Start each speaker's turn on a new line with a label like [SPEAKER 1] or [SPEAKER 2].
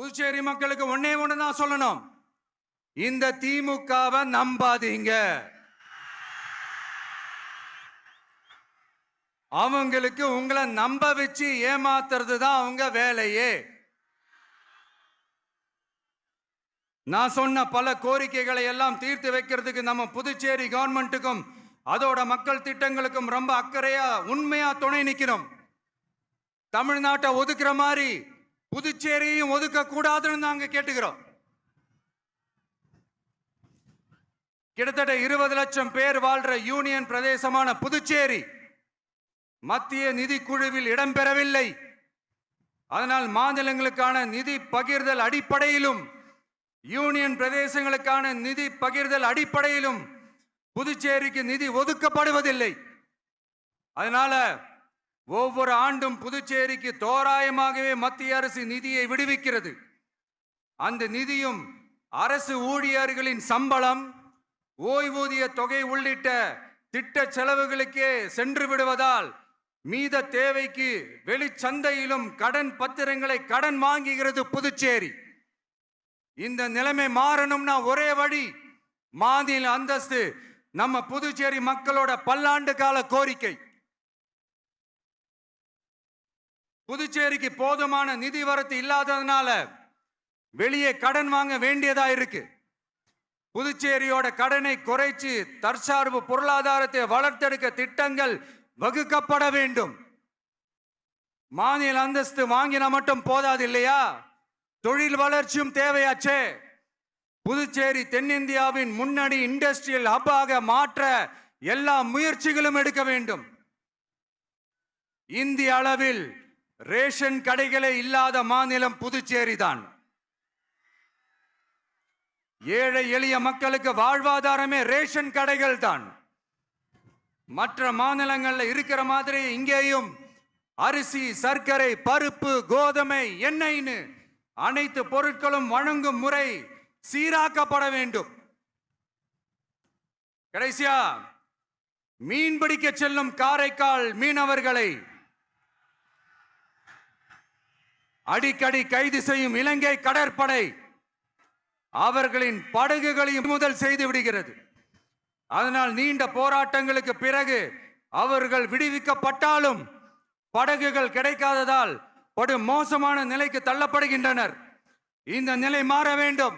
[SPEAKER 1] புதுச்சேரி மக்களுக்கு ஒன்னே ஒண்ணுதான் சொல்லணும், இந்த திமுகவை நம்பாதீங்க. அவங்களுக்கு உங்களை நம்ப வச்சு ஏமாத்துறது தான் அவங்க வேலையே. நான் சொன்ன பல கோரிக்கைகளை எல்லாம் தீர்த்து வைக்கிறதுக்கு நம்ம புதுச்சேரி கவர்மெண்ட்டுக்கும் அதோட மக்கள் திட்டங்களுக்கும் ரொம்ப அக்கறையா உண்மையா துணை நிற்கிறோம். தமிழ்நாட்டை ஒதுக்குற மாதிரி புதுச்சேரியும் ஒதுக்க கூடாதுன்னு நாங்க கேட்டுக்கிறோம். கிட்டத்தட்ட 20 லட்சம் பேர் வாழ்ற யூனியன் பிரதேசமான புதுச்சேரி மத்திய நிதி குழுவில் இடம்பெறவில்லை. அதனால் மாநிலங்களுக்கான நிதி பகிர்தல் அடிப்படையிலும் யூனியன் பிரதேசங்களுக்கான நிதி பகிர்தல் அடிப்படையிலும் புதுச்சேரிக்கு நிதி ஒதுக்கப்படுவதில்லை. அதனால ஒவ்வொரு ஆண்டும் புதுச்சேரிக்கு தோராயமாகவே மத்திய அரசு நிதியை விடுவிக்கிறது. அந்த நிதியும் அரசு ஊழியர்களின் சம்பளம், ஓய்வூதிய தொகை உள்ளிட்ட திட்ட செலவுகளுக்கே சென்று விடுவதால் மீத தேவைக்கு வெளிச்சந்தையிலும் கடன் பத்திரங்களை கடன் வாங்குகிறது புதுச்சேரி. இந்த நிலைமை மாறணும்னா ஒரே வழி, மாநில அந்தஸ்து நம்ம புதுச்சேரி மக்களோட பல்லாண்டு கால கோரிக்கை. புதுச்சேரிக்கு போதுமான நிதி வரத்து இல்லாததுனால வெளியே கடன் வாங்க வேண்டியதா இருக்கு. புதுச்சேரியோட கடனை குறைச்சு தற்சார்பு பொருளாதாரத்தை வளர்த்தெடுக்க திட்டங்கள் வகுக்கப்பட வேண்டும். மாநில அந்தஸ்து வாங்கினா மட்டும் போதாது இல்லையா, தொழில் வளர்ச்சியும் தேவையாச்சே. புதுச்சேரி தென்னிந்தியாவின் முன்னணி இண்டஸ்ட்ரியல் ஹப்பாக மாற்ற எல்லா முயற்சிகளும் எடுக்க வேண்டும். இந்திய அளவில் ரேஷன் கடைகளே இல்லாத மாநிலம் புதுச்சேரி தான். ஏழை எளிய மக்களுக்கு வாழ்வாதாரமே ரேஷன் கடைகள் தான். மற்ற மாநிலங்கள்ல இருக்கிற மாதிரி இங்கேயும் அரிசி, சர்க்கரை, பருப்பு, கோதுமை, எண்ணெய்னு அனைத்து பொருட்களும் வழங்கும் முறை சீராக்கப்பட வேண்டும். கடைசியா மீன் பிடிக்க செல்லும் காரைக்கால் மீனவர்களை அடிக்கடி கைது செய்யும் இலங்கை கடற்படை அவர்களின் படகுகளையும் முதல் செய்து விடுகிறது. அதனால் நீண்ட போராட்டங்களுக்கு பிறகு அவர்கள் விடுவிக்கப்பட்டாலும் படகுகள் கிடைக்காததால் படு மோசமான நிலைக்கு தள்ளப்படுகின்றனர். இந்த நிலை மாற வேண்டும்.